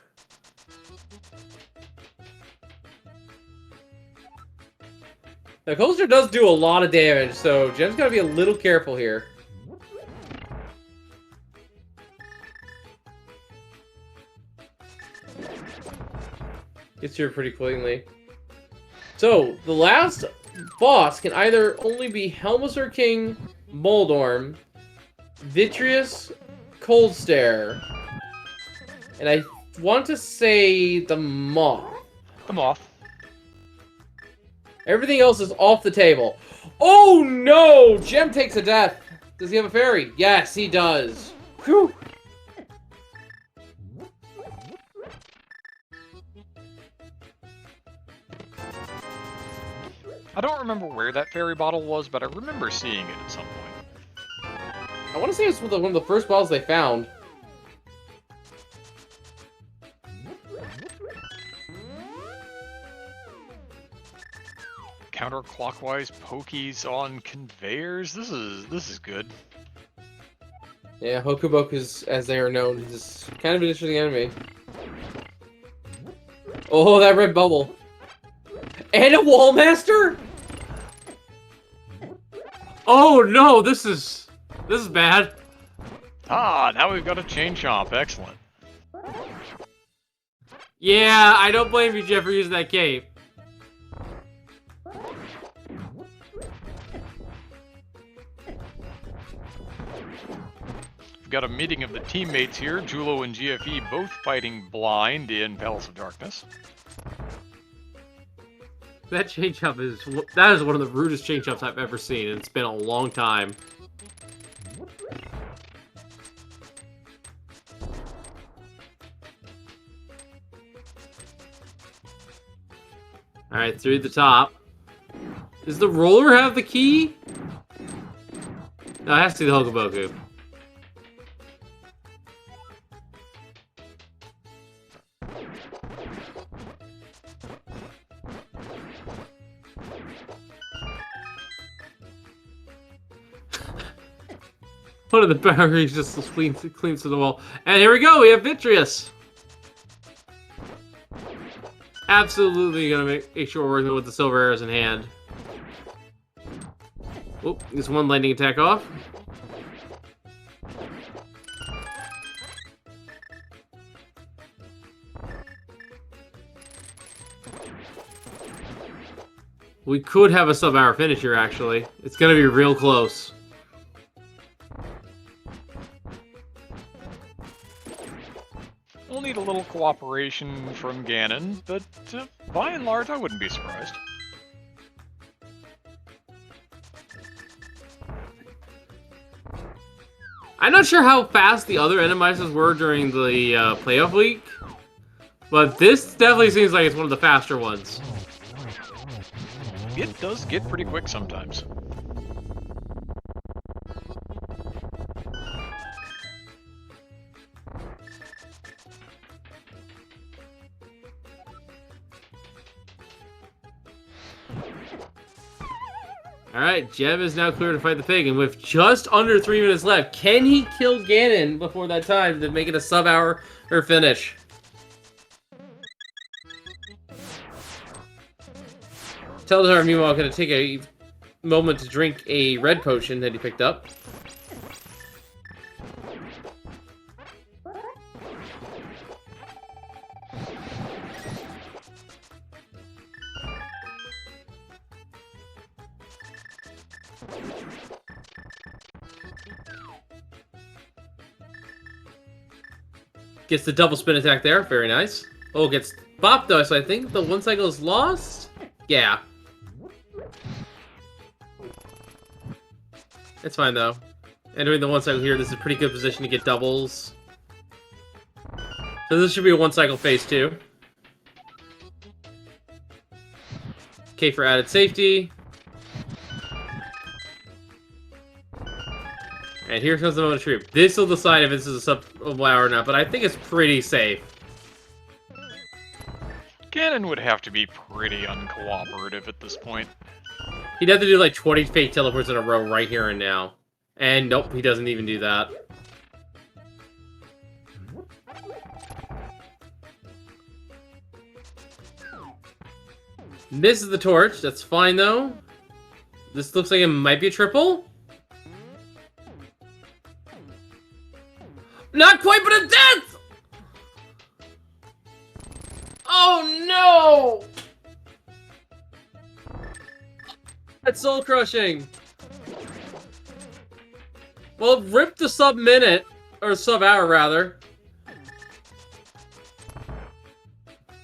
Now, Cold Stare does do a lot of damage, so Gem's gotta be a little careful here. Gets here pretty cleanly. So, the last boss can either only be Helmsur King, Moldorm, Vitreous, Cold Stare, and I want to say the Moth. The Moth. Everything else is off the table. Oh no! Gem takes a death. Does he have a fairy? Yes, he does. Whew. I don't remember where that fairy bottle was, but I remember seeing it at some point. I want to say it's one of the first bottles they found. Counterclockwise pokies on conveyors. This is good. Yeah, Hokubokus, as they are known, is kind of an interesting enemy. Oh, that red bubble. And a Wallmaster? Oh no, this is bad. Ah, now we've got a chain chomp. Excellent. Yeah, I don't blame you, Jeff, for using that cape. We've got a meeting of the teammates here. Julo and GFE both fighting blind in Palace of Darkness. That change up that is one of the rudest change ups I've ever seen, and it's been a long time. Alright, through the top. Does the roller have the key? No, it has to be the Hokuboku. One of the batteries just cleans to the wall. And here we go, we have Vitreous. Absolutely gonna make sure we're working with the silver arrows in hand. Oop, gets one lightning attack off. We could have a sub-hour finish here, actually. It's gonna be real close. We'll need a little cooperation from Ganon, but by and large, I wouldn't be surprised. I'm not sure how fast the other Randomizers were during the playoff week, but this definitely seems like it's one of the faster ones. It does get pretty quick sometimes. Alright, Jeb is now clear to fight the pig, and with just under 3 minutes left, can he kill Ganon before that time to make it a sub-hour or finish? Telzar, meanwhile, going to take a moment to drink a red potion that he picked up. Gets the double spin attack there. Very nice. Oh, gets bopped though, so I think the one cycle is lost? Yeah. It's fine though. And doing the one cycle here, this is a pretty good position to get doubles. So this should be a one cycle phase 2. K for added safety. And here comes the moment of truth. This will decide if this is a sub-WoW or not, but I think it's pretty safe. Ganon would have to be pretty uncooperative at this point. He'd have to do like 20 fake teleports in a row right here and now. And nope, he doesn't even do that. Misses the torch. That's fine though. This looks like it might be a triple. Not quite, but a death! Oh no! That's soul crushing. Well, rip the sub-minute, or sub-hour rather.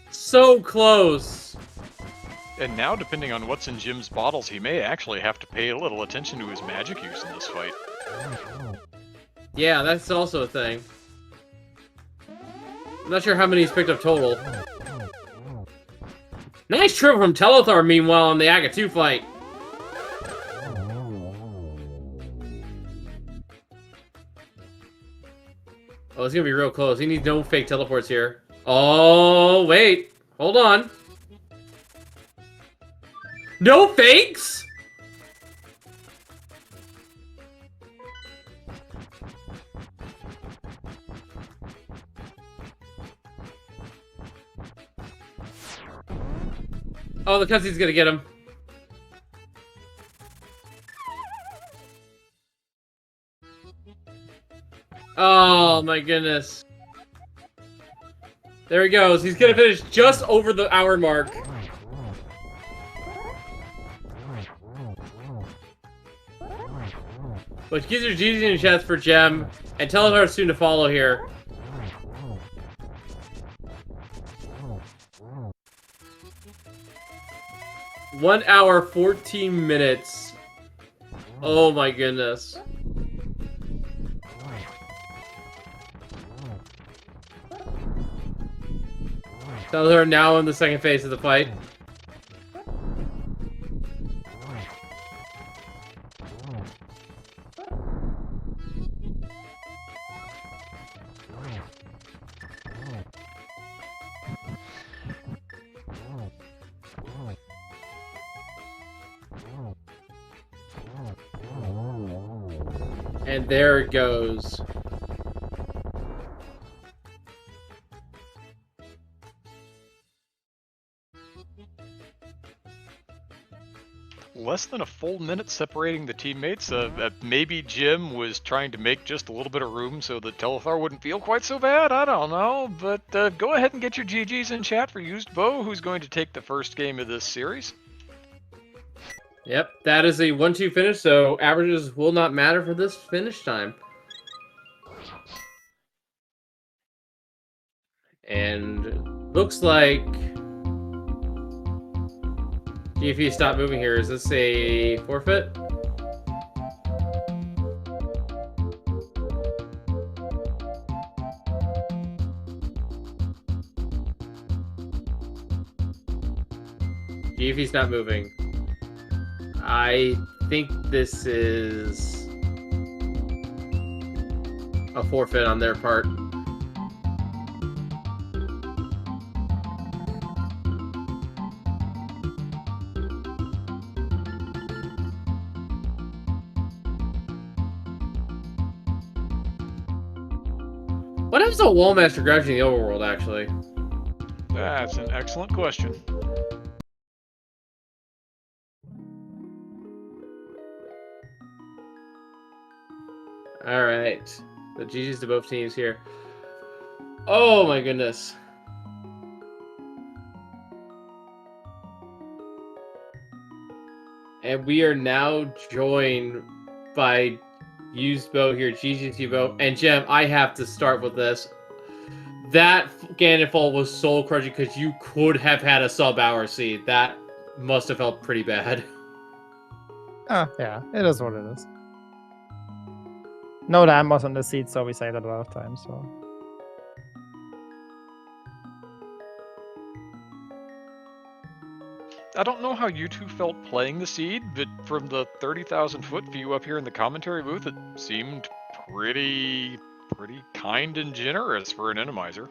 So close. And now, depending on what's in Jim's bottles, he may actually have to pay a little attention to his magic use in this fight. Yeah, that's also a thing. I'm not sure how many he's picked up total. Nice triple from Telethar, meanwhile, in the Aga 2 fight. Oh, it's gonna be real close. He needs no fake teleports here. Oh, wait. Hold on. No fakes? Oh, the cutscene's gonna get him. Oh my goodness. There he goes. He's gonna finish just over the hour mark. Which gives your GG in the chats for Gem, and Teletar soon to follow here. One hour, 14 minutes. Oh my goodness. Teletar now in the second phase of the fight. And there it goes. Less than a full minute separating the teammates. Maybe Jim was trying to make just a little bit of room so that Telethar wouldn't feel quite so bad. I don't know. But go ahead and get your GGs in chat for Usedbow, who's going to take the first game of this series. Yep, that is a 1-2 finish, so averages will not matter for this finish time. And looks like GFE stopped moving here. Is this a forfeit? GFE's not moving. I think this is a forfeit on their part. What happens to Wallmaster crouching in the overworld, actually? That's an excellent question. Alright. The GG's to both teams here. Oh my goodness. And we are now joined by Usedbow here, GG's Usedbow. And Gem, I have to start with this. that Ganondorf was soul crushing because you could have had a sub-hour seed. That must have felt pretty bad. Yeah, it is what it is. No lamb was on the seat, so we say that a lot of times. So I don't know how you two felt playing the seed, but from the 30,000 foot view up here in the commentary booth, it seemed pretty kind and generous for an Randomizer.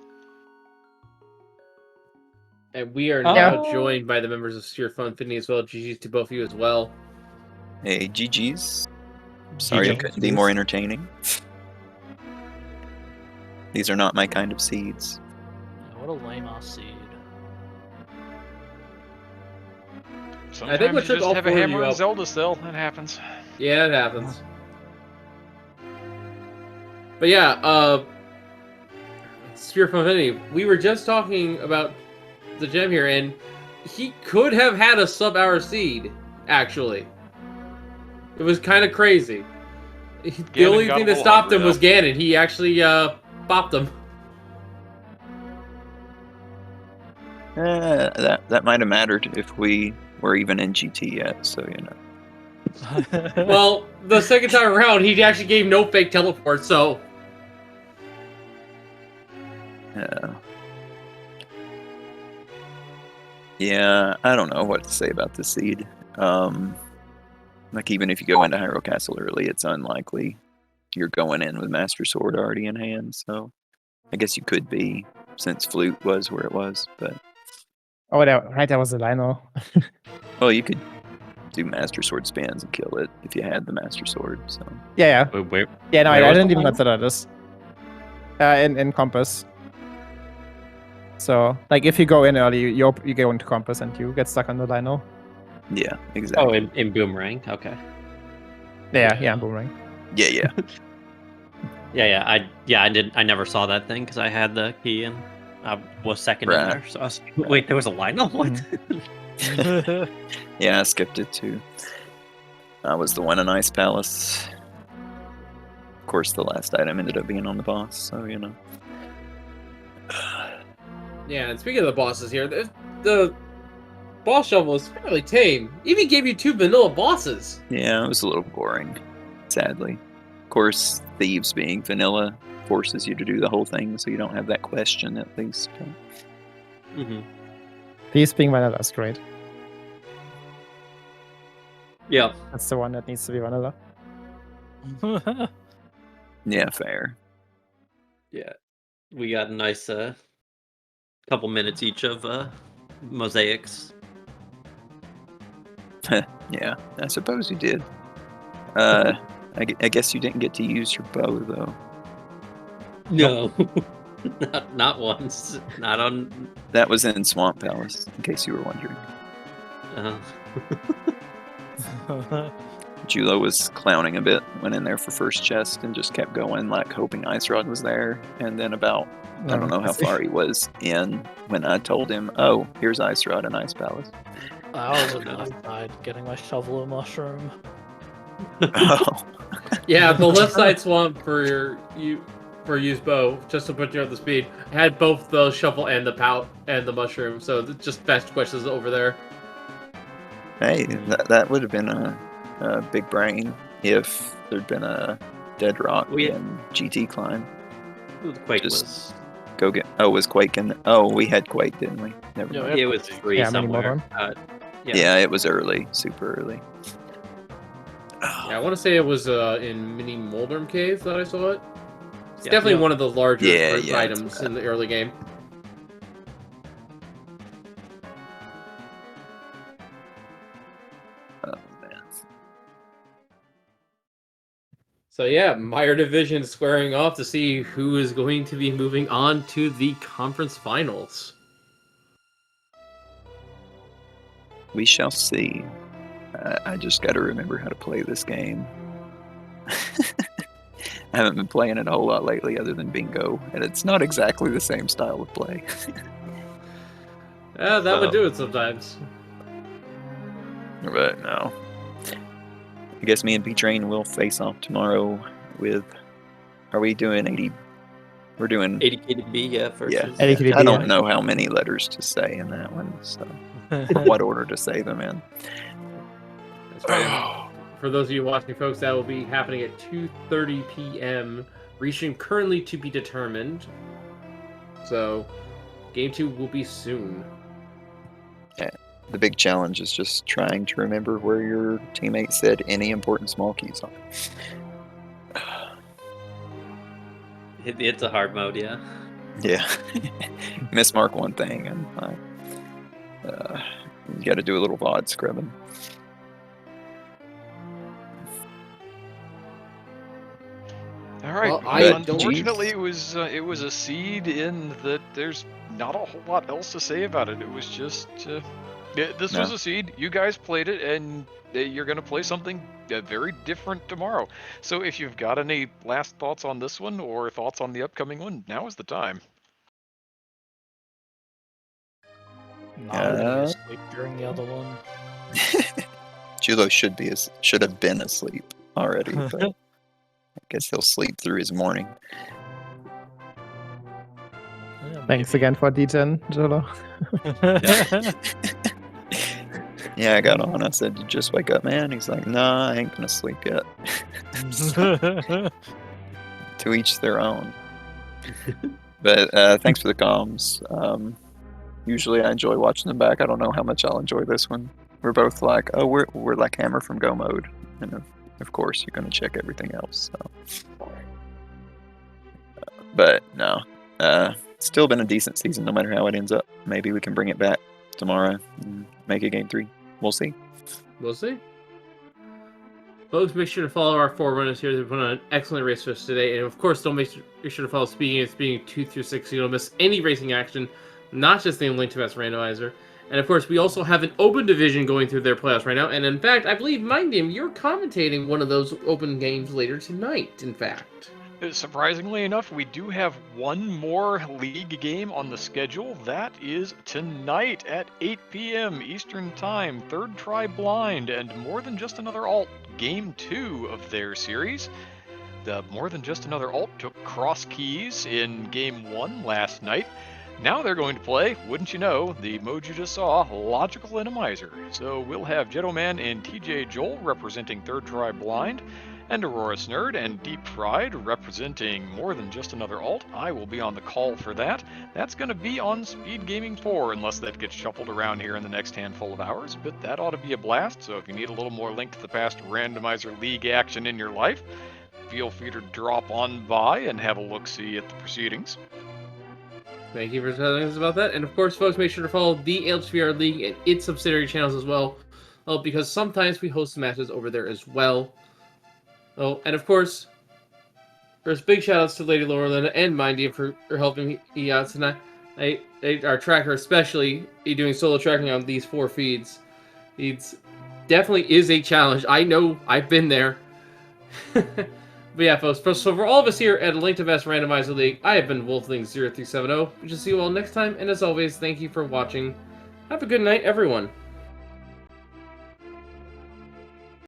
And we are now joined by the members of Sphere-FUNity as well. GG's to both of you as well. Hey, GG's. Sorry I couldn't be more entertaining. These are not my kind of seeds. What a lame-ass seed. Sometimes I think what you took just all have a four of hammer you and up. Zelda still. That happens. Yeah, it happens. But yeah, Sphere-FUNity. We were just talking about the gem here, and he could have had a sub-hour seed, actually. It was kind of crazy. The only got thing a that little stopped him hungry, was Ganon. He actually bopped him. That might have mattered if we were even in GT yet, so you know. Well, the second time around, he actually gave no fake teleport, so... Yeah, I don't know what to say about the seed. Like, even if you go into Hyrule Castle early, it's unlikely you're going in with Master Sword already in hand, so I guess you could be, since Flute was where it was, but... oh, that was the Lino. Well, you could do Master Sword spans and kill it if you had the Master Sword, so... Yeah. Wait, Yeah, no, where I was didn't the even Lino? consider this. In Compass. So, like, if you go in early, you go into Compass and you get stuck on the Lino. Yeah, exactly. Oh, in Boomerang. Okay. Yeah, Boomerang. Yeah. I never saw that thing because I had the key and I was second in Right. there. So I was, wait, there was a Lionel? What? Yeah, I skipped it too. I was the one in Ice Palace. Of course, the last item ended up being on the boss, so you know. Yeah, and speaking of the bosses here, the boss shovel is fairly tame. Even gave you 2 vanilla bosses. Yeah, it was a little boring, sadly. Of course, Thieves being vanilla forces you to do the whole thing, so you don't have that question at least. Mm-hmm. Peace being vanilla is great. Yeah. That's the one that needs to be vanilla. Yeah, fair. Yeah. We got a nice couple minutes each of mosaics. Yeah, I suppose you did. I guess you didn't get to use your bow, though. No. not once. Not on. That was in Swamp Palace, in case you were wondering. Julo was clowning a bit, went in there for first chest and just kept going, like hoping Ice Rod was there. And then about, I don't know how far he was in when I told him, oh, here's Ice Rod and Ice Palace. I was outside getting my shovel of mushroom. Oh. Yeah, the left side swamp for Usedbow, just to put you up to speed, had both the shovel and the pout and the mushroom, so just fast questions over there. Hey, that would have been a big brain if there'd been a Dead Rock and GT climb. The Quake Just was. Go get. Oh, was Quake in? Oh, we had Quake, didn't we? Never Yeah, mind. It was free Yeah, mini somewhere. Yeah, it was early, super early. Yeah, I want to say it was in Mini Moldrum Cave that I saw it. It's Yeah. definitely one of the larger Yeah, items in the early game. Oh man. So yeah, Meyer Division squaring off to see who is going to be moving on to the conference finals. We shall see. I just got to remember how to play this game. I haven't been playing it a whole lot lately, other than Bingo, and it's not exactly the same style of play. Yeah, that would do it sometimes. But no. I guess me and B-Train will face off tomorrow with... Are we doing We're doing. ADKDB, yeah, versus. ADKDB, I don't yeah. know how many letters to say in that one, so what order to say them in. That's right. For those of you watching, folks, that will be happening at 2:30 p.m. Region currently to be determined. So, Game 2 will be soon. The big challenge is just trying to remember where your teammate said any important small keys are. It's a hard mode, yeah. Yeah. Mismark one thing and you got to do a little VOD scrubbing. All right. Well, Well, I don't- unfortunately, it was a seed in that there's not a whole lot else to say about it. It was just this was No. a seed. You guys played it, and you're gonna play something very different tomorrow. So if you've got any last thoughts on this one or thoughts on the upcoming one, now is the time. No, I was gonna be asleep during the other one. Julo should have been asleep already, but I guess he'll sleep through his morning. Yeah, Thanks maybe. again for D10, Jolo. Yeah, I got on. I said, "You just wake up, man." He's like, "Nah, I ain't gonna sleep yet." To each their own. But thanks for the comms. Usually I enjoy watching them back. I don't know how much I'll enjoy this one. We're both like, oh, we're like Hammer from Go Mode, and of course you're gonna check everything else. So. But no, still been a decent season, no matter how it ends up. Maybe we can bring it back tomorrow and make it Game 3. We'll see. We'll see. Folks, make sure to follow our forerunners here. They put on an excellent race for us today. And of course, don't make sure to follow SpeedGaming 2 through 6 so you don't miss any racing action, not just the Link to Best Randomizer. And of course, we also have an open division going through their playoffs right now. And in fact, I believe, Mind Game, you're commentating one of those open games later tonight, in fact. Surprisingly enough, we do have one more league game on the schedule. That is tonight at 8 p.m. Eastern Time. Third Try Blind and More Than Just Another Alt, Game 2 of their series. The More Than Just Another Alt took cross keys in Game 1 last night. Now they're going to play, wouldn't you know, the mode you just saw, Logical Randomizer. So we'll have Jettoman and TJ Joel representing Third Try Blind, and Aurora Snerd and Deep Fried representing More Than Just Another Alt. I will be on the call for that. That's going to be on SpeedGaming 4, unless that gets shuffled around here in the next handful of hours, but that ought to be a blast. So if you need a little more Link to the Past Randomizer League action in your life, feel free to drop on by and have a look-see at the proceedings. Thank you for telling us about that. And of course, folks, make sure to follow the ALTTPR League and its subsidiary channels as well, because sometimes we host matches over there as well. Oh, and of course, there's big shout-outs to Lady Laura and Mindy for helping me out tonight. Our tracker especially, doing solo tracking on these 4 feeds. It definitely is a challenge. I know, I've been there. But yeah, folks, so for all of us here at Link to Best Randomizer League, I have been Wolfling0370. We shall see you all next time, and as always, thank you for watching. Have a good night, everyone.